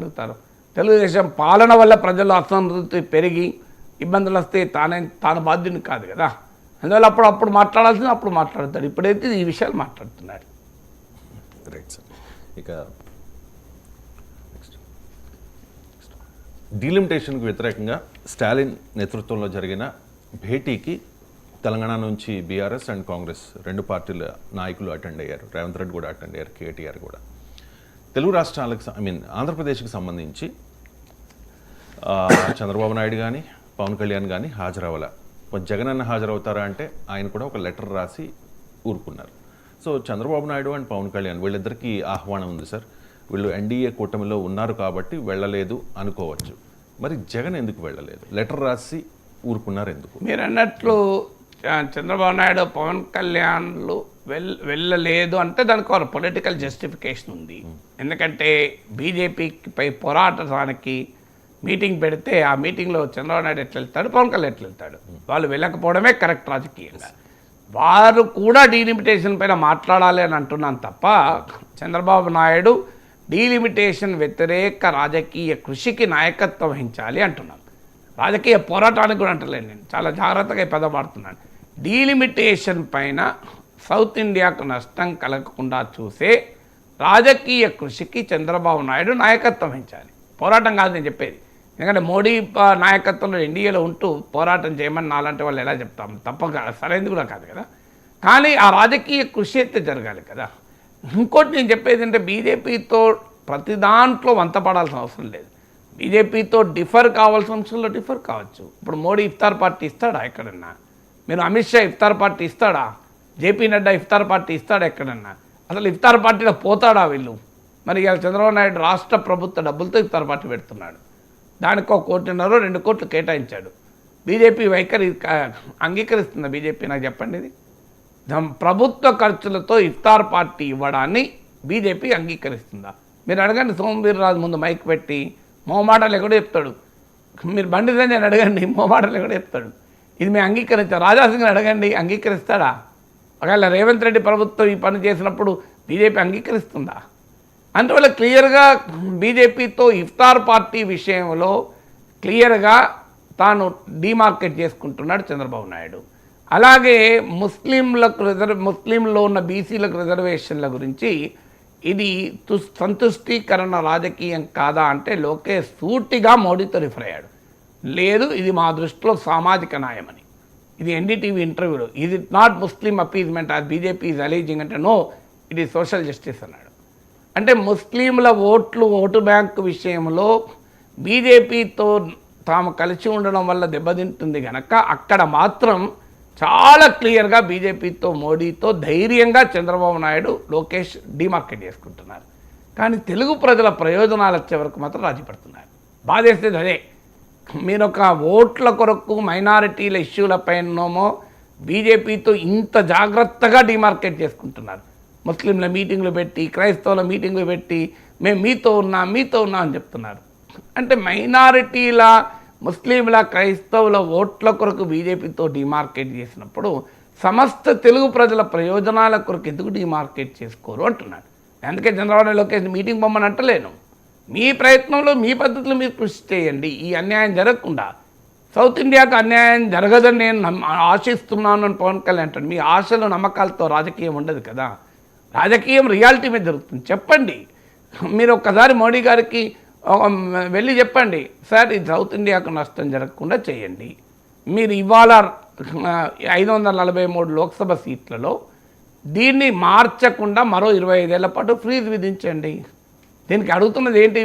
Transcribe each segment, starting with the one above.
చెప్పగలుగుతారు? తెలుగుదేశం పాలన వల్ల ప్రజల్లో అసంతృప్తి పెరిగి ఇబ్బందులు వస్తే తాను బాధ్యుని కాదు కదా. అందువల్ల అప్పుడు మాట్లాడాల్సింది అప్పుడు మాట్లాడతాడు. ఇప్పుడైతే ఈ విషయాలు మాట్లాడుతున్నాడు. Right sir. ఇక డీలిమిటేషన్కు వ్యతిరేకంగా స్టాలిన్ నేతృత్వంలో జరిగిన భేటీకి తెలంగాణ నుంచి బీఆర్ఎస్ అండ్ కాంగ్రెస్ రెండు పార్టీల నాయకులు అటెండ్ అయ్యారు. రేవంత్ రెడ్డి కూడా అటెండ్ అయ్యారు, కేటీఆర్ కూడా. తెలుగు రాష్ట్రాలకు ఆంధ్రప్రదేశ్కి సంబంధించి చంద్రబాబు నాయుడు కానీ పవన్ కళ్యాణ్ కానీ హాజరవ్వాల. జగన్ అన్న హాజరవుతారా అంటే ఆయన కూడా ఒక లెటర్ రాసి ఊరుకున్నారు. సో చంద్రబాబు నాయుడు అండ్ పవన్ కళ్యాణ్ వీళ్ళిద్దరికీ ఆహ్వానం ఉంది సార్. వీళ్ళు ఎన్డీఏ కూటమిలో ఉన్నారు కాబట్టి వెళ్ళలేదు అనుకోవచ్చు. మరి జగన్ ఎందుకు వెళ్ళలేదు? లెటర్ రాసి ఊరుకున్నారు ఎందుకు? మీరు అన్నట్లు చంద్రబాబు నాయుడు పవన్ కళ్యాణ్లు వెళ్ళలేదు అంటే దానికి ఒక పొలిటికల్ జస్టిఫికేషన్ ఉంది. ఎందుకంటే బీజేపీపై పోరాటానికి మీటింగ్ పెడితే ఆ మీటింగ్లో చంద్రబాబు నాయుడు ఎట్లా వెళ్తాడు, పవన్ కళ్యాణ్ ఎట్లా వెళ్తాడు? వాళ్ళు వెళ్ళకపోవడమే కరెక్ట్ రాజకీయంగా. వారు కూడా డీలిమిటేషన్ పైన మాట్లాడాలి అని అంటున్నాను తప్ప చంద్రబాబు నాయుడు డీలిమిటేషన్ వ్యతిరేక రాజకీయ కృషికి నాయకత్వం వహించాలి అంటున్నాను. రాజకీయ పోరాటానికి కూడా అంటలేను, నేను చాలా జాగ్రత్తగా ఈ పదం వాడుతున్నాను. డీలిమిటేషన్ పైన సౌత్ ఇండియాకు నష్టం కలగకుండా చూసే రాజకీయ కృషికి చంద్రబాబు నాయుడు నాయకత్వం వహించాలి. పోరాటం కాదు నేను చెప్పేది. ఎందుకంటే మోడీ నాయకత్వంలో ఎన్డీఏలో ఉంటూ పోరాటం చేయమని నాలాంటి వాళ్ళు ఎలా చెప్తాం? తప్పక సరైనది కూడా కాదు కదా. కానీ ఆ రాజకీయ కృషి అయితే జరగాలి కదా. ఇంకోటి నేను చెప్పేది అంటే బీజేపీతో ప్రతి దాంట్లో వంతపడాల్సిన అవసరం లేదు. బీజేపీతో డిఫర్ కావాల్సిన అంశంలో డిఫర్ కావచ్చు. ఇప్పుడు మోడీ ఇఫ్తార్ పార్టీ ఇస్తాడా ఎక్కడన్నా? మీరు అమిత్ షా ఇఫ్తార్ పార్టీ ఇస్తాడా? జేపీ నడ్డా ఇఫ్తార్ పార్టీ ఇస్తాడా ఎక్కడన్నా? అసలు ఇఫ్తార్ పార్టీలో పోతాడా వీళ్ళు? మరి ఇవాళ చంద్రబాబు నాయుడు రాష్ట్ర ప్రభుత్వ డబ్బులతో ఇఫ్తార్ పార్టీ పెడుతున్నాడు. దానికి 1.5 కోట్లు 2 కోట్లు కేటాయించాడు. బీజేపీ వైఖరి అంగీకరిస్తుందా బీజేపీ? నాకు చెప్పండి. ఇది ప్రభుత్వ ఖర్చులతో ఇఫ్తార్ పార్టీ ఇవ్వడాన్ని బీజేపీ అంగీకరిస్తుందా? మీరు అడగండి. సోమవీర్రాజు ముందు మైక్ పెట్టి మోమాటలు కూడా చెప్తాడు. మీరు బండి సంజయ్ అడగండి, మోమాటలు కూడా చెప్తాడు. ఇది మేము అంగీకరించాం. రాజాసింగ్ని అడగండి, అంగీకరిస్తాడా? ఒకవేళ రేవంత్ రెడ్డి ప్రభుత్వం ఈ పని చేసినప్పుడు బీజేపీ అంగీకరిస్తుందా? అందువల్ల క్లియర్గా బీజేపీతో ఇఫ్తార్ పార్టీ విషయంలో క్లియర్గా తాను డిమార్కెట్ చేసుకుంటున్నాడు చంద్రబాబు నాయుడు. అలాగే ముస్లింలో ఉన్న బీసీలకు రిజర్వేషన్ల గురించి ఇది సంతుష్టీకరణ రాజకీయం కాదా అంటే లోకేష్ సూటిగా మోడీతో రిఫర్ అయ్యాడు. లేదు, ఇది మా దృష్టిలో సామాజిక న్యాయమని. ఇది ఎన్డీటీవీ ఇంటర్వ్యూలో ఇది not Muslim appeasement as BJP is alleging అంటే no, it is social justice అన్నాడు. అంటే ముస్లింల ఓటు బ్యాంకు విషయంలో బీజేపీతో తాము కలిసి ఉండడం వల్ల దెబ్బతింటుంది కనుక అక్కడ మాత్రం చాలా క్లియర్గా బీజేపీతో మోడీతో ధైర్యంగా చంద్రబాబు నాయుడు లోకేష్ డిమార్కెట్ చేసుకుంటున్నారు. కానీ తెలుగు ప్రజల ప్రయోజనాలు వచ్చే వరకు మాత్రం రాజీ పడుతున్నారు. బాధేసేది అదే. మీరు ఒక ఓట్ల కొరకు మైనారిటీల ఇష్యూలపైనేమో బీజేపీతో ఇంత జాగ్రత్తగా డిమార్కెట్ చేసుకుంటున్నారు. ముస్లింల మీటింగ్లు పెట్టి, క్రైస్తవుల మీటింగ్లు పెట్టి మేము మీతో ఉన్నా అని చెప్తున్నారు. అంటే మైనారిటీల ముస్లింల క్రైస్తవుల ఓట్ల కొరకు బీజేపీతో డిమార్కెట్ చేసినప్పుడు సమస్త తెలుగు ప్రజల ప్రయోజనాల కొరకు ఎందుకు డిమార్కెట్ చేసుకోరు అంటున్నాడు. అందుకే చంద్రబాబు లోకేష్ మీటింగ్ పొమ్మని అంటలేను. మీ ప్రయత్నంలో మీ పద్ధతిలో మీరు కృషి చేయండి. ఈ అన్యాయం జరగకుండా సౌత్ ఇండియాకు అన్యాయం జరగదని నేను ఆశిస్తున్నాను అని పవన్ కళ్యాణ్ అంటాడు. మీ ఆశలు నమ్మకాలతో రాజకీయం ఉండదు కదా. రాజకీయం రియాలిటీ మీద జరుగుతుంది. చెప్పండి. మీరు ఒక్కసారి మోడీ గారికి వెళ్ళి చెప్పండి, సార్ ఈ సౌత్ ఇండియాకు నష్టం జరగకుండా చేయండి. మీరు ఇవాళ 543 లోక్సభ సీట్లలో దీన్ని మార్చకుండా మరో 25 ఏళ్ల పాటు ఫ్రీజ్ విధించండి. దీనికి అడుగుతున్నది ఏంటి?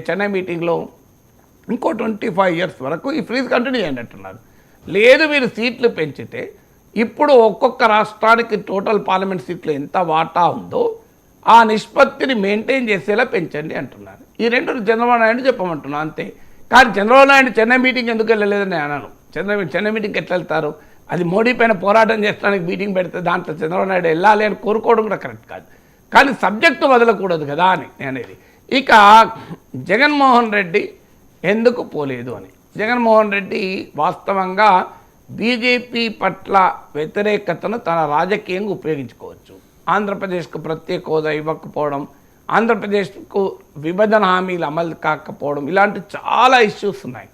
చెన్నై మీటింగ్లో ఇంకో 25 ఇయర్స్ వరకు ఈ ఫ్రీజ్ కంటిన్యూ చేయండి అంటున్నారు. లేదు, మీరు సీట్లు పెంచితే ఇప్పుడు ఒక్కొక్క రాష్ట్రానికి టోటల్ పార్లమెంట్ సీట్లు ఎంత వాటా ఉందో ఆ నిష్పత్తిని మెయింటైన్ చేసేలా పెంచండి అంటున్నారు. ఈ రెండు చంద్రబాబు నాయుడు చెప్పమంటున్నాను అంతే. కానీ చంద్రబాబు నాయుడు చెన్నై మీటింగ్ ఎందుకు వెళ్ళలేదని నేను అన్నాను. చెన్నై మీటింగ్కి ఎట్లా వెళ్తారు? అది మోడీ పైన పోరాటం చేసడానికి మీటింగ్ పెడితే దాంట్లో చంద్రబాబు నాయుడు వెళ్ళాలి అని కోరుకోవడం కూడా కరెక్ట్ కాదు. కానీ సబ్జెక్టు వదలకూడదు కదా అని నేనేది. ఇక జగన్మోహన్ రెడ్డి ఎందుకు పోలేదు అని. జగన్మోహన్ రెడ్డి వాస్తవంగా బీజేపీ పట్ల వ్యతిరేకతను తన రాజకీయంగా ఉపయోగించుకోవచ్చు. ఆంధ్రప్రదేశ్కు ప్రత్యేక హోదా ఇవ్వకపోవడం, ఆంధ్రప్రదేశ్కు విభజన హామీలు అమలు కాకపోవడం, ఇలాంటి చాలా ఇష్యూస్ ఉన్నాయి.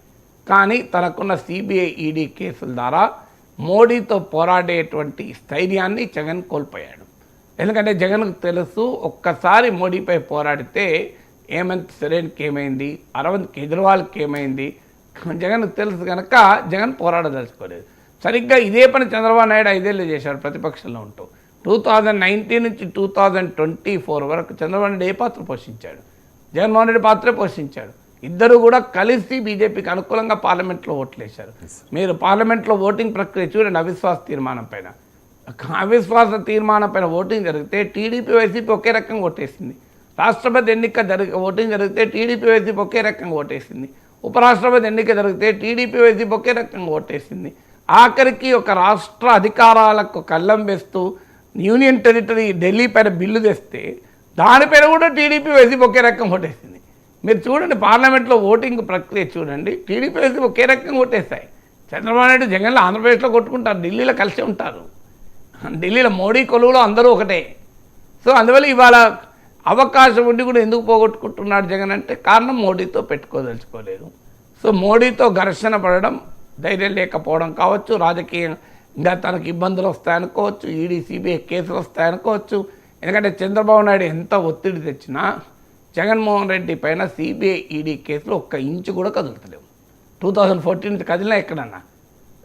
కానీ తనకున్న సిబిఐ ఈడీ కేసుల ద్వారా మోడీతో పోరాడేటువంటి స్థైర్యాన్ని జగన్ కోల్పోయాడు. ఎందుకంటే జగన్కు తెలుసు, ఒక్కసారి మోడీపై పోరాడితే హేమంత్ సోరెన్కి ఏమైంది, అరవింద్ కేజ్రీవాల్కి ఏమైంది, జగన్కు తెలుసు కనుక జగన్ పోరాడదలుచుకోలేదు. సరిగ్గా ఇదే పని చంద్రబాబు నాయుడు 5 ఏళ్ళు చేశాడు ప్రతిపక్షంలో ఉంటూ. 2019 నుంచి 2024 వరకు చంద్రబాబు నాయుడు ఏ పాత్ర పోషించాడు? జగన్మోహన్ రెడ్డి పాత్రే పోషించాడు. ఇద్దరు కూడా కలిసి బీజేపీకి అనుకూలంగా పార్లమెంట్లో ఓట్లేశారు. మీరు పార్లమెంట్లో ఓటింగ్ ప్రక్రియ చూడండి. అవిశ్వాస తీర్మానం పైన ఓటింగ్ జరిగితే టీడీపీ వైసీపీ ఒకే రకంగా ఓటేసింది. రాష్ట్రపతి ఎన్నిక ఓటింగ్ జరిగితే టీడీపీ వైసీపీ ఒకే రకంగా ఓటేసింది. ఉపరాష్ట్రపతి ఎన్నిక జరిగితే టీడీపీ వైసీపీ ఒకే రకంగా ఓటేసింది. ఆఖరికి ఒక రాష్ట్ర అధికారాలకు కళ్ళం వేస్తూ యూనియన్ టెరిటరీ ఢిల్లీ పైన బిల్లు తెస్తే దానిపైన కూడా టీడీపీ వైసీపీ ఒకే రకంగా ఓటేసింది. మీరు చూడండి, పార్లమెంట్లో ఓటింగ్ ప్రక్రియ చూడండి, టీడీపీ వైసీపీ ఒకే రకంగా ఓటేస్తాయి. చంద్రబాబు నాయుడు జగన్లో ఆంధ్రప్రదేశ్లో కొట్టుకుంటారు, ఢిల్లీలో కలిసి ఉంటారు. ఢిల్లీలో మోడీ కొలువులో అందరూ ఒకటే. సో అందువల్ల ఇవాళ అవకాశం ఉండి కూడా ఎందుకు పోగొట్టుకుంటున్నాడు జగన్ అంటే కారణం మోడీతో పెట్టుకోదలుచుకోలేదు. సో మోడీతో ఘర్షణ పడడం, ధైర్యం లేకపోవడం కావచ్చు, రాజకీయంగా తనకు ఇబ్బందులు వస్తాయనుకోవచ్చు, ఈడీ సిబిఐ కేసులు వస్తాయనుకోవచ్చు. ఎందుకంటే చంద్రబాబు నాయుడు ఎంత ఒత్తిడి తెచ్చినా జగన్మోహన్ రెడ్డి పైన సిబిఐ ఈడీ కేసులు ఒక్క ఇంచు కూడా కదులుతలేవు. 2014 కదిలినా ఎక్కడన్నా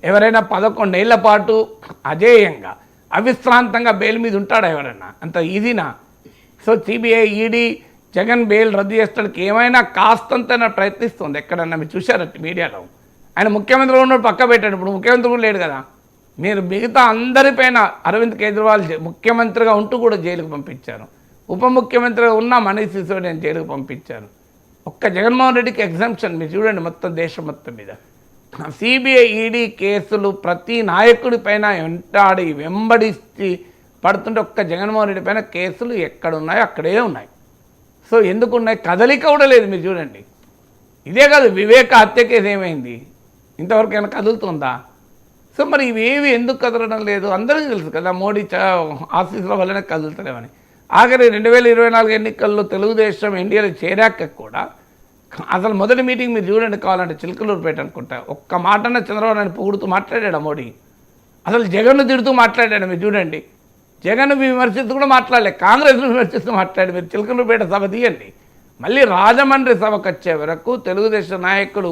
ఎవరైనా 11 ఏళ్ల పాటు అజేయంగా అవిశ్రాంతంగా బెయిల్ మీద ఉంటాడా ఎవరన్నా? అంత ఈజీనా? So CBI ED Jagan bail రద్దు చేసడానికి ఏమైనా కాస్తంతైనా ప్రయత్నిస్తుంది. ఎక్కడన్నా మీరు చూశారట మీడియాలో. ఆయన ముఖ్యమంత్రి ఉన్నప్పుడు పక్క పెట్టాడు, ఇప్పుడు ముఖ్యమంత్రి కూడా లేడు కదా. మీరు మిగతా అందరిపైన అరవింద్ కేజ్రీవాల్ ముఖ్యమంత్రిగా ఉంటూ కూడా జైలుకు పంపించారు. ఉప ముఖ్యమంత్రిగా ఉన్న మనీష్ సిసోడియాని జైలుకు పంపించారు. ఒక్క జగన్మోహన్ రెడ్డికి ఎగ్జామ్షన్ మీరు చూడండి మొత్తం దేశం మొత్తం మీద. సిబిఐ ఈడీ కేసులు ప్రతి నాయకుడి పైన వెంబడిస్తే పడుతుంటే ఒక్క జగన్మోహన్ రెడ్డి పైన కేసులు ఎక్కడున్నాయో అక్కడే ఉన్నాయి. సో ఎందుకు ఉన్నాయి? కదలిక కూడా లేదు. మీరు చూడండి, ఇదే కాదు, వివేక హత్య కేసు ఏమైంది? ఇంతవరకు ఏమైనా కదులుతుందా? సో మరి ఇవేవి ఎందుకు కదలడం లేదు? అందరికీ తెలుసు కదా, మోడీ ఆఫీసుల వల్లనే కదులుతలేమని. ఆఖరి 2024 ఎన్నికల్లో తెలుగుదేశం ఎన్డీఏలో చేరాక కూడా అసలు మొదటి మీటింగ్ మీరు చూడండి, కావాలంటే చిలకలూరుపేట అనుకుంటా, ఒక్క మాటన చంద్రబాబు నాయుడు పొగుడుతూ మాట్లాడాడు మోడీ. అసలు జగన్ను తిడుతూ మాట్లాడాడు. మీరు చూడండి, జగన్ విమర్శిస్తూ కూడా మాట్లాడలే, కాంగ్రెస్ను విమర్శిస్తూ మాట్లాడి. మీరు చిలకలూరుపేట సభ తీయండి. మళ్ళీ రాజమండ్రి సభకు వచ్చే వరకు తెలుగుదేశం నాయకులు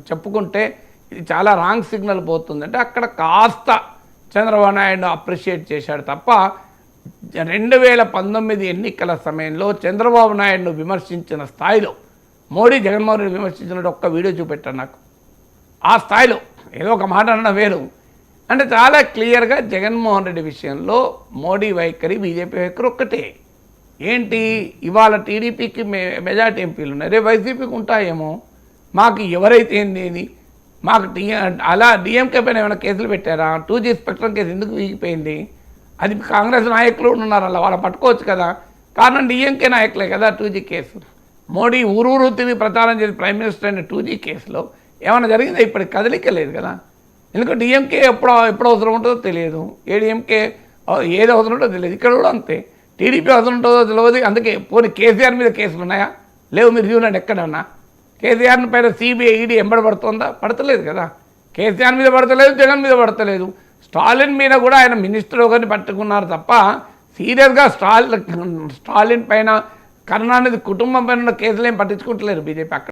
చెప్పుకుంటే ఇది చాలా రాంగ్ సిగ్నల్ పోతుందంటే అక్కడ కాస్త చంద్రబాబు నాయుడు అప్రిషియేట్ చేశాడు తప్ప 2019 ఎన్నికల సమయంలో చంద్రబాబు నాయుడును విమర్శించిన స్థాయిలో మోడీ జగన్మోహన్ రెడ్డి విమర్శించినట్టు ఒక్క వీడియో చూపెట్టాను నాకు. ఆ స్థాయిలో ఏదో ఒక మాట అన్న వేరు అంటే చాలా క్లియర్గా జగన్మోహన్ రెడ్డి విషయంలో మోడీ వైఖరి, బీజేపీ వైఖరి ఒక్కటే. ఏంటి, ఇవాళ టీడీపీకి మెజార్టీ ఎంపీలు ఉన్నాయి, రేపు వైసీపీకి ఉంటాయేమో. మాకు ఎవరైతే ఏంది, మాకు అలా డిఎంకే పైన ఏమైనా కేసులు పెట్టారా? 2G స్పెక్ట్రమ్ కేసు ఎందుకు వీగిపోయింది? అది కాంగ్రెస్ నాయకులు ఉన్నారు, అలా వాళ్ళు పట్టుకోవచ్చు కదా. కారణం డిఎంకే నాయకులే కదా 2G కేసు. మోడీ ఊరూరు తిరిగి ప్రచారం చేసి ప్రైమ్ మినిస్టర్ అయిన 2G కేసులో ఏమైనా జరిగిందా? ఇప్పటికి కదలిక లేదు కదా. ఎందుకంటే డిఎంకే ఎప్పుడు అవసరం ఉంటుందో తెలియదు, ఏడీఎంకే ఏది అవసరం ఉంటుందో తెలియదు. ఇక్కడ కూడా అంతే, టీడీపీ అవసరం ఉంటుందో తెలియదు. అందుకే పోనీ కేసీఆర్ మీద కేసులు ఉన్నాయా? లేవు. మీరు చూడండి ఎక్కడన్నా కేసీఆర్ పైన సిబిఐ ఈడీ ఎంబడబడుతుందా? పడతలేదు కదా. కేసీఆర్ మీద పడతలేదు, జగన్ మీద పడతలేదు. స్టాలిన్ మీద కూడా ఆయన మినిస్టర్ ఒకరిని పట్టుకున్నారు తప్ప సీరియస్గా స్టాలిన్ పైన, కరుణానిధి కుటుంబం పైన కేసులు ఏం పట్టించుకుంటలేరు బీజేపీ. అక్కడ